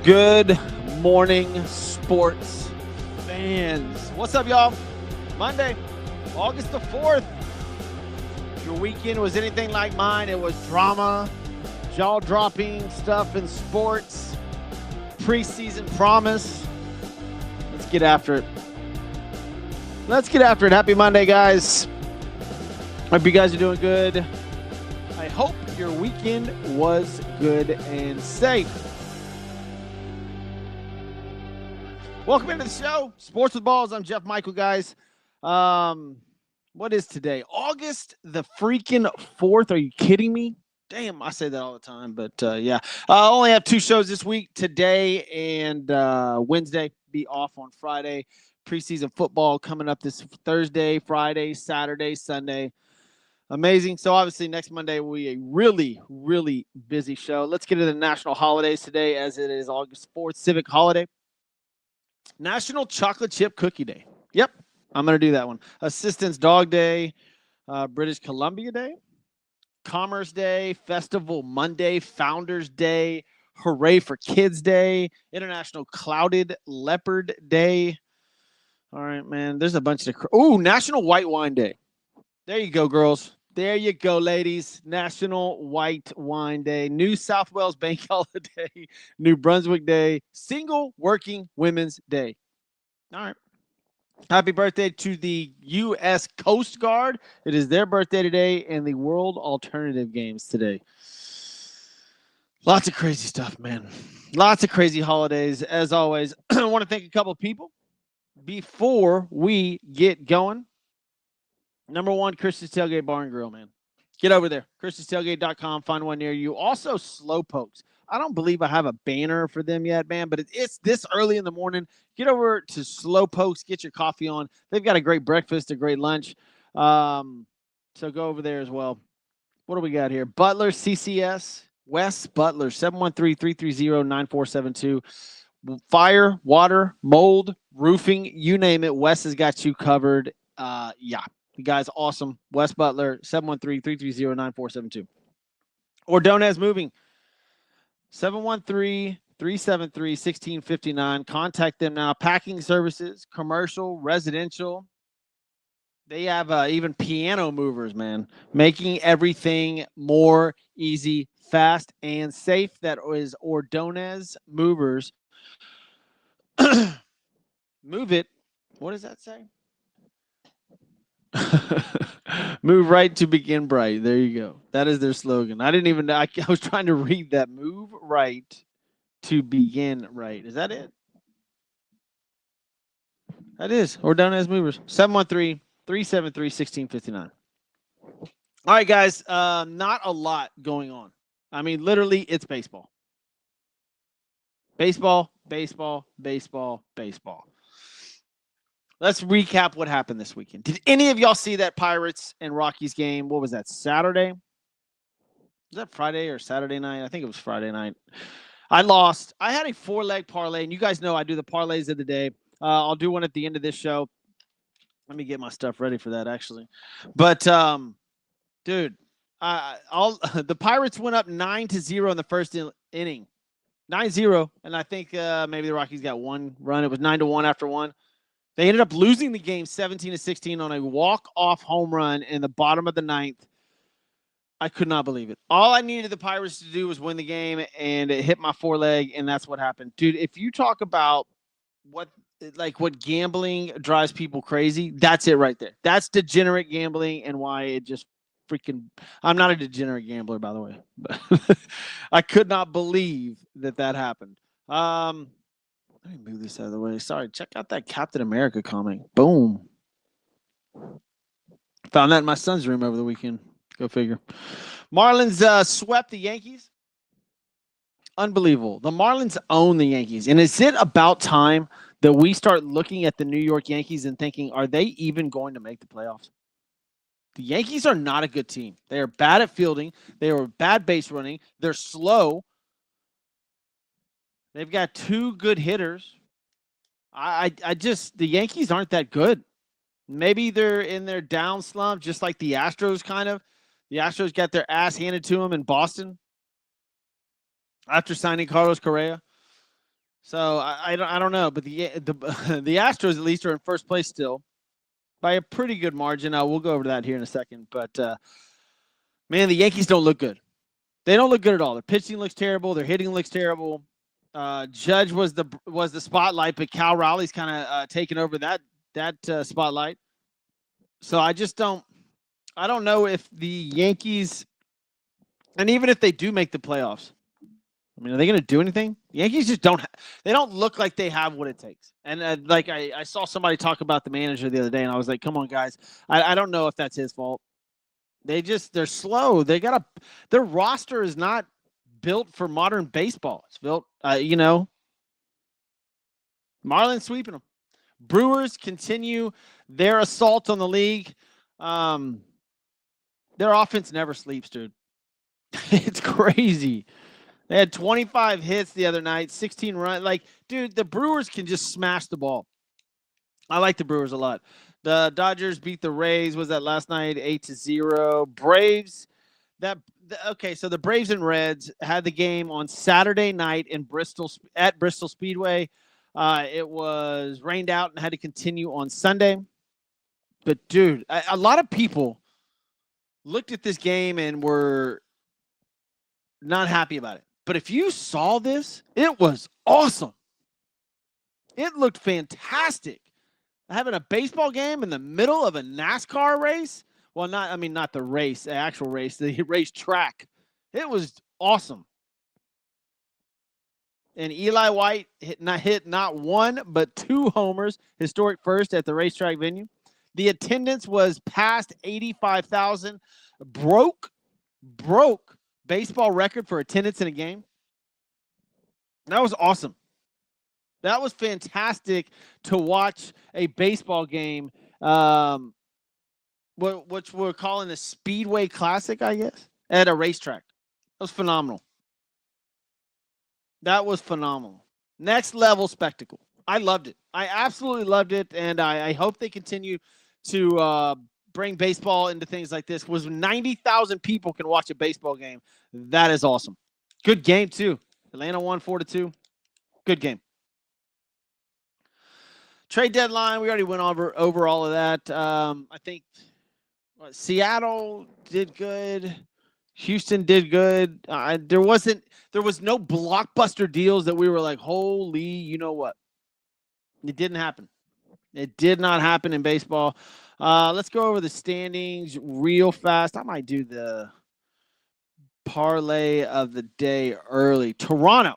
Good morning, sports fans. What's up, y'all? Monday, August the 4th. If your weekend was anything like mine, it was drama, jaw-dropping stuff in sports, preseason promise. Let's get after it. Happy Monday, guys. Hope you guys are doing good. I hope your weekend was good and safe. Welcome into the show, Sports with Balls. I'm Jeff Michael, guys. What is today? August the freaking 4th. Are you kidding me? Damn, I say that all the time, but yeah. I only have two shows this week, today and Wednesday. Be off on Friday. Preseason football coming up this Thursday, Friday, Saturday, Sunday. Amazing. So obviously next Monday will be a really, really busy show. Let's get into the national holidays today, as it is August 4th, civic holiday. National Chocolate Chip Cookie Day. Yep, I'm going to do that one. Assistance Dog Day, British Columbia Day, Commerce Day, Festival Monday, Founders Day, Hooray for Kids Day, International Clouded Leopard Day. All right, man, there's a bunch of... National White Wine Day. There you go, girls. There you go, ladies. National White Wine Day, New South Wales Bank Holiday, New Brunswick Day, Single Working Women's Day. All right. Happy birthday to the U.S. Coast Guard. It is their birthday today, and the World Alternative Games today. Lots of crazy stuff, man. Lots of crazy holidays. As always, I want to thank a couple of people before we get going. Number one, Chris's Tailgate Bar and Grill, man. Get over there. Chris'sTailgate.com. Find one near you. Also, Slowpokes. I don't believe I have a banner for them yet, man, but it's this early in the morning. Get over to Slowpokes. Get your coffee on. They've got a great breakfast, a great lunch. So go over there as well. What do we got here? Butler CCS. Wes Butler, 713-330-9472. Fire, water, mold, roofing, you name it. Wes has got you covered. Yeah. You guys, awesome. Wes Butler, 713-330-9472. Ordonez Moving, 713-373-1659. Contact them now. Packing services, commercial, residential. They have even piano movers, man. Making everything more easy, fast, and safe. That is Ordonez Movers. Move it. What does that say? Move right to begin bright. There you go. That is their slogan. I didn't even know. I was trying to read that. Move right to begin right. Is that it? That is. Ordonez Movers. 713-373-1659. All right, guys. Not a lot going on. I mean, literally, it's baseball. Baseball, baseball, baseball, baseball. Let's recap what happened this weekend. Did any of y'all see that Pirates and Rockies game? What was that, Saturday? Was that Friday or Saturday night? I think it was Friday night. I lost. I had a 4-leg parlay, and you guys know I do the parlays of the day. I'll do one at the end of this show. Let me get my stuff ready for that, actually. But, dude, the Pirates went up 9-0 in the first inning. 9-0, and I think maybe the Rockies got one run. It was 9-1 after one. They ended up losing the game 17-16 on a walk-off home run in the bottom of the ninth. I could not believe it. All I needed the Pirates to do was win the game, and it hit my 4-leg, and that's what happened. Dude, if you talk about what gambling drives people crazy, that's it right there. That's degenerate gambling, and why it just freaking – I'm not a degenerate gambler, by the way. But I could not believe that happened. Let me move this out of the way. Sorry, check out that Captain America comic. Boom. Found that in my son's room over the weekend. Go figure. Marlins swept the Yankees. Unbelievable. The Marlins own the Yankees. And is it about time that we start looking at the New York Yankees and thinking, are they even going to make the playoffs? The Yankees are not a good team. They are bad at fielding. They are bad base running. They're slow. They've got two good hitters. The Yankees aren't that good. Maybe they're in their down slump, just like the Astros kind of. The Astros got their ass handed to them in Boston after signing Carlos Correa. So I don't know, but the the Astros at least are in first place still by a pretty good margin. We'll go over that here in a second. But man, the Yankees don't look good. They don't look good at all. Their pitching looks terrible. Their hitting looks terrible. Judge was the spotlight, but Cal Rowley's kind of taken over that spotlight. So I don't know if the Yankees, and even if they do make the playoffs, I mean, are they going to do anything? The Yankees just they don't look like they have what it takes. And like I saw somebody talk about the manager the other day, and I was like, come on, guys. I don't know if that's his fault. They're slow. Their roster is not built for modern baseball. It's built, Marlins sweeping them. Brewers continue their assault on the league. Their offense never sleeps, dude. It's crazy. They had 25 hits the other night, 16 runs. Like, dude, the Brewers can just smash the ball. I like the Brewers a lot. The Dodgers beat the Rays. Was that last night? 8-0. Braves. So the Braves and Reds had the game on Saturday night in Bristol Speedway. It was rained out and had to continue on Sunday. But dude, a lot of people looked at this game and were not happy about it. But if you saw this, it was awesome. It looked fantastic. Having a baseball game in the middle of a NASCAR race. Well, not the race, the actual race, the race track. It was awesome. And Eli White hit not one, but 2 homers, historic first at the racetrack venue. The attendance was past 85,000, broke baseball record for attendance in a game. That was awesome. That was fantastic to watch a baseball game, which we're calling the Speedway Classic, I guess, at a racetrack. That was phenomenal. That was phenomenal. Next level spectacle. I loved it. I absolutely loved it, and I hope they continue to bring baseball into things like this. Was 90,000 people can watch a baseball game. That is awesome. Good game, too. Atlanta won 4-2. Good game. Trade deadline, we already went over all of that. I think Seattle did good. Houston did good. There was no blockbuster deals that we were like, holy, you know what? It didn't happen. It did not happen in baseball. Let's go over the standings real fast. I might do the parlay of the day early. Toronto.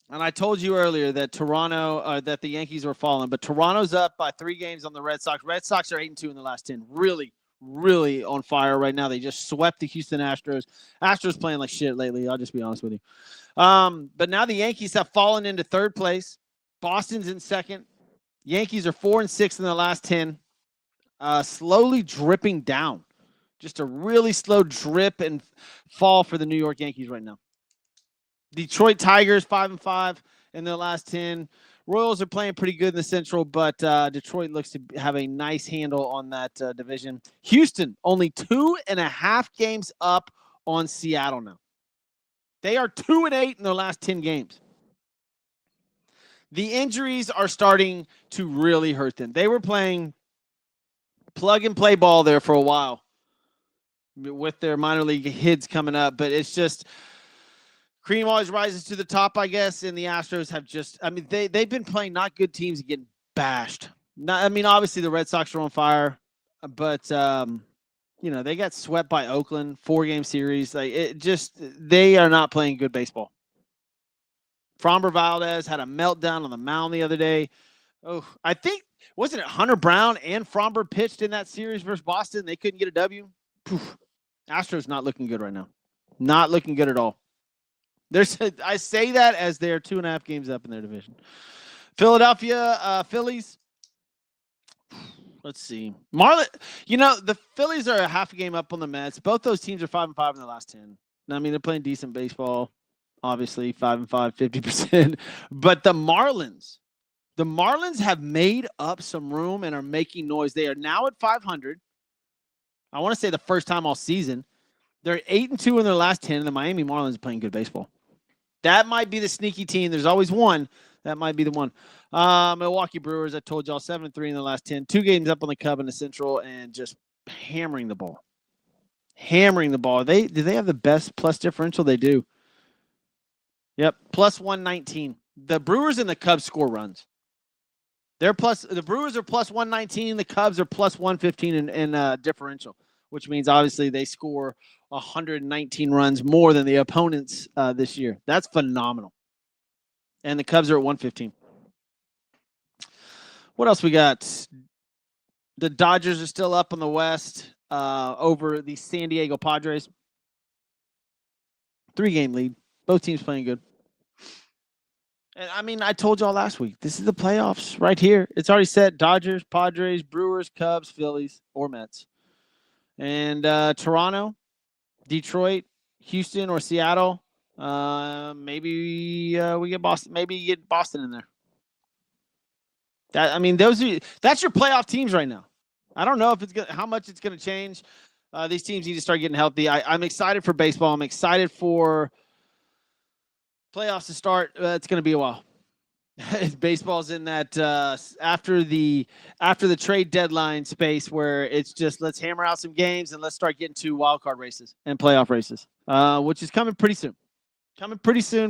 And I told you earlier that that the Yankees were falling, but Toronto's up by 3 games on the Red Sox. Red Sox are 8-2 in the last 10. Really, really on fire right now. They just swept the Houston Astros. Astros playing like shit lately. I'll just be honest with you. But now the Yankees have fallen into 3rd place. Boston's in 2nd. Yankees are 4-6 in the last 10. Slowly dripping down. Just a really slow drip and fall for the New York Yankees right now. Detroit Tigers 5-5 in their last 10. Royals are playing pretty good in the Central, but Detroit looks to have a nice handle on that division. Houston only 2.5 games up on Seattle now. They are 2-8 in their last 10 games. The injuries are starting to really hurt them. They were playing plug and play ball there for a while with their minor league hits coming up, but it's just cream always rises to the top, I guess, and the Astros have they've been playing not good teams and getting bashed. Obviously the Red Sox are on fire, but they got swept by Oakland, 4-game series. They are not playing good baseball. Framber Valdez had a meltdown on the mound the other day. Oh, I think, wasn't it Hunter Brown and Framber pitched in that series versus Boston? They couldn't get a W. Poof. Astros not looking good right now. Not looking good at all. I say that as they're 2.5 games up in their division. Philadelphia Phillies. Let's see. The Phillies are a half a game up on the Mets. Both those teams are 5-5 in the last 10. They're playing decent baseball. Obviously, 5-5, 50%. But the Marlins have made up some room and are making noise. They are now at 500. I want to say the first time all season. They're 8-2 in their last 10, and the Miami Marlins are playing good baseball. That might be the sneaky team. There's always one. That might be the one. Milwaukee Brewers, I told y'all, 7-3 in the last 10. 2 games up on the Cub in the Central and just hammering the ball. Hammering the ball. Do they have the best plus differential? They do. Yep, plus 119. The Brewers and the Cubs score runs. The Brewers are plus 119. The Cubs are plus 115 in differential, which means obviously they score 119 runs more than the opponents this year. That's phenomenal. And the Cubs are at 115. What else we got? The Dodgers are still up on the West over the San Diego Padres. 3-game lead. Both teams playing good. And I mean, I told y'all last week, this is the playoffs right here. It's already set. Dodgers, Padres, Brewers, Cubs, Phillies, or Mets. And Toronto, Detroit, Houston, or Seattle. Maybe we get Boston. Maybe you get Boston in there. That's your playoff teams right now. I don't know if how much it's gonna change. These teams need to start getting healthy. I'm excited for baseball. I'm excited for playoffs to start. It's gonna be a while. Baseball's in that after the trade deadline space where it's just let's hammer out some games and let's start getting to wild card races and playoff races, which is coming pretty soon.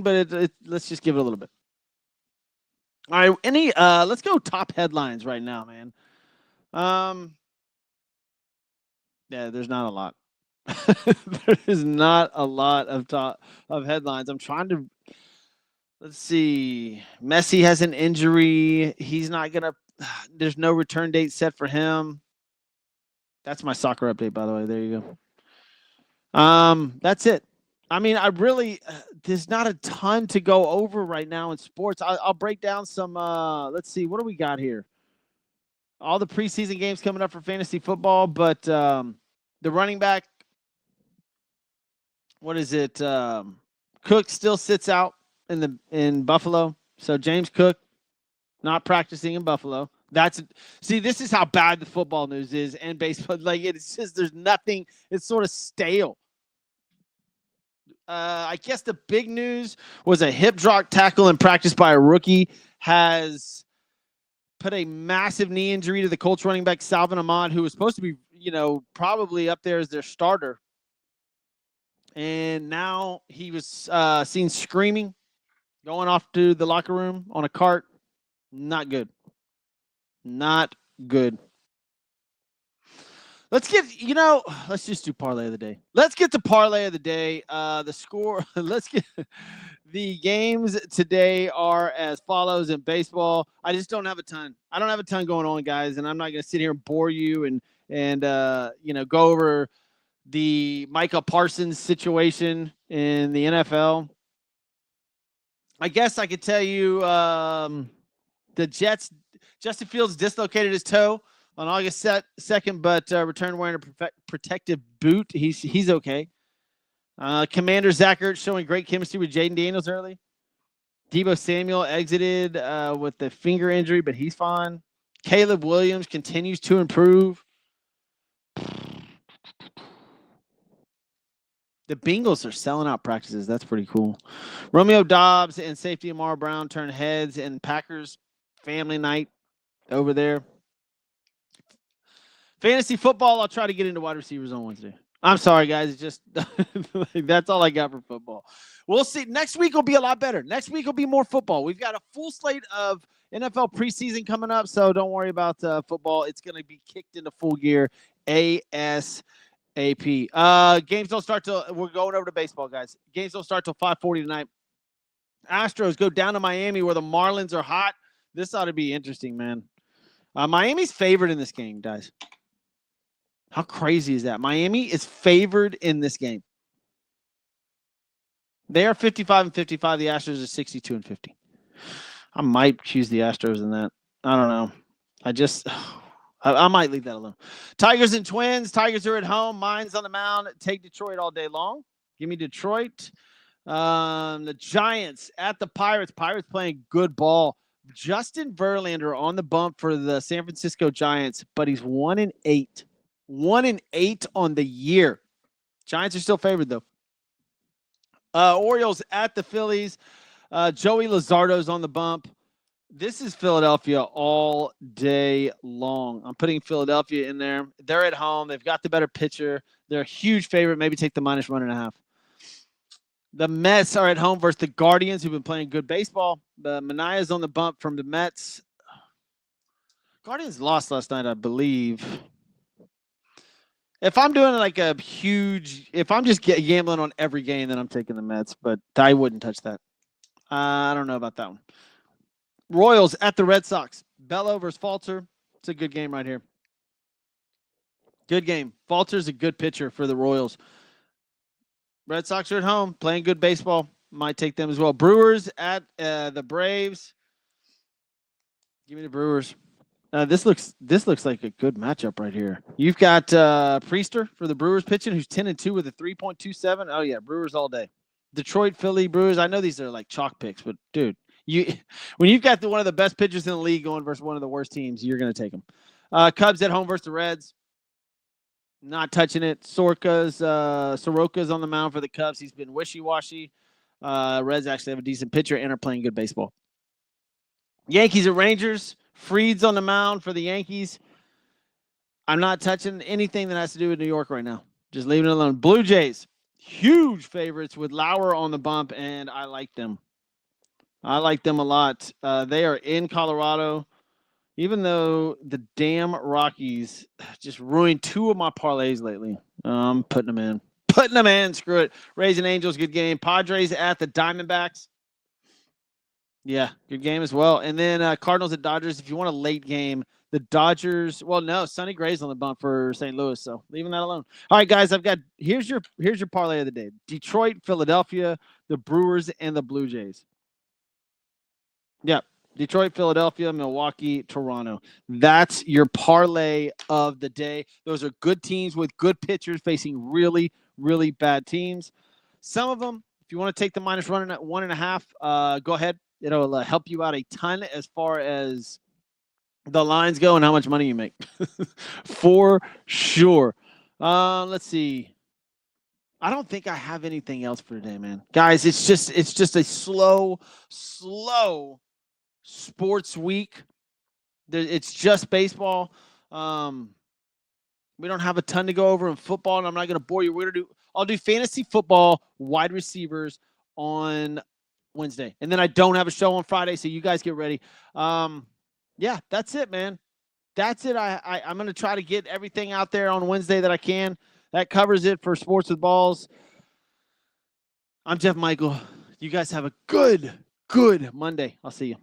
But let's just give it a little bit. All right, let's go top headlines right now, man. Yeah, there's not a lot. There is not a lot of headlines. I'm trying to. Let's see. Messi has an injury. He's not going to – there's no return date set for him. That's my soccer update, by the way. There you go. That's it. I mean, there's not a ton to go over right now in sports. I'll break down some let's see. What do we got here? All the preseason games coming up for fantasy football, but the running back, what is it? Cook still sits out in Buffalo. So James Cook not practicing in Buffalo. This is how bad the football news is and baseball. Like it's just there's nothing. It's sort of stale. I guess the big news was a hip drop tackle in practice by a rookie has put a massive knee injury to the Colts running back Salvin Ahmed, who was supposed to be, probably up there as their starter. And now he was seen screaming, going off to the locker room on a cart. Not good. Not good. Let's just do parlay of the day. Let's get to parlay of the day. The score, the games today are as follows in baseball. I just don't have a ton. I don't have a ton going on, guys, and I'm not going to sit here and bore you and go over the Micah Parsons situation in the NFL. I guess I could tell you the Jets, Justin Fields dislocated his toe on August 2nd, but returned wearing a protective boot. He's okay. Commander Zach Ertz showing great chemistry with Jaden Daniels early. Deebo Samuel exited with the finger injury, but he's fine. Caleb Williams continues to improve. The Bengals are selling out practices. That's pretty cool. Romeo Doubs and safety Amara Brown turn heads in Packers family night over there. Fantasy football, I'll try to get into wide receivers on Wednesday. I'm sorry, guys. It's just that's all I got for football. We'll see. Next week will be a lot better. Next week will be more football. We've got a full slate of NFL preseason coming up, so don't worry about football. It's going to be kicked into full gear ASAP. Games don't start till we're going over to baseball, guys. Games don't start till 5:40 tonight. Astros go down to Miami where the Marlins are hot. This ought to be interesting, man. Miami's favored in this game, guys. How crazy is that? Miami is favored in this game. They are 55-55. The Astros are 62-50. I might choose the Astros in that. I don't know. I might leave that alone. Tigers and Twins. Tigers are at home. Mine's on the mound. Take Detroit all day long. Give me Detroit. The Giants at the Pirates. Pirates playing good ball. Justin Verlander on the bump for the San Francisco Giants, but he's 1-8. 1-8 on the year. Giants are still favored, though. Orioles at the Phillies. Joey Luzardo's on the bump. This is Philadelphia all day long. I'm putting Philadelphia in there. They're at home. They've got the better pitcher. They're a huge favorite. Maybe take the -1.5. The Mets are at home versus the Guardians, who've been playing good baseball. Manaea's on the bump from the Mets. Guardians lost last night, I believe. If I'm doing like a huge, if I'm just gambling on every game, then I'm taking the Mets, but I wouldn't touch that. I don't know about that one. Royals at the Red Sox. Bello versus Falter. It's a good game right here. Good game. Falter's a good pitcher for the Royals. Red Sox are at home, playing good baseball. Might take them as well. Brewers at the Braves. Give me the Brewers. This looks like a good matchup right here. You've got Priester for the Brewers pitching, who's 10-2 with a 3.27. Oh yeah, Brewers all day. Detroit, Philly, Brewers. I know these are like chalk picks, but dude, when you've got one of the best pitchers in the league going versus one of the worst teams, you're going to take them. Cubs at home versus the Reds. Not touching it. Soroka's on the mound for the Cubs. He's been wishy-washy. Reds actually have a decent pitcher and are playing good baseball. Yankees at Rangers. Fried's on the mound for the Yankees. I'm not touching anything that has to do with New York right now. Just leaving it alone. Blue Jays, huge favorites with Lauer on the bump, and I like them. I like them a lot. They are in Colorado. Even though the damn Rockies just ruined 2 of my parlays lately. I'm putting them in. Putting them in. Screw it. Rays and Angels, good game. Padres at the Diamondbacks. Yeah, good game as well. And then Cardinals at Dodgers. If you want a late game, the Dodgers. Well, no, Sonny Gray's on the bump for St. Louis, so leaving that alone. All right, guys, here's your parlay of the day: Detroit, Philadelphia, the Brewers, and the Blue Jays. Yeah, Detroit, Philadelphia, Milwaukee, Toronto. That's your parlay of the day. Those are good teams with good pitchers facing really, really bad teams. Some of them, if you want to take the -1.5, go ahead. It'll help you out a ton as far as the lines go and how much money you make. For sure. Let's see. I don't think I have anything else for today, man. Guys, it's just a slow sports week. It's just baseball. We don't have a ton to go over in football, and I'm not going to bore you. I'll do fantasy football wide receivers on Wednesday, and then I don't have a show on Friday, so you guys get ready. Yeah, that's it, man. That's it. I'm going to try to get everything out there on Wednesday that I can. That covers it for Sports with Balls. I'm Jeff Michael. You guys have a good Monday. I'll see you.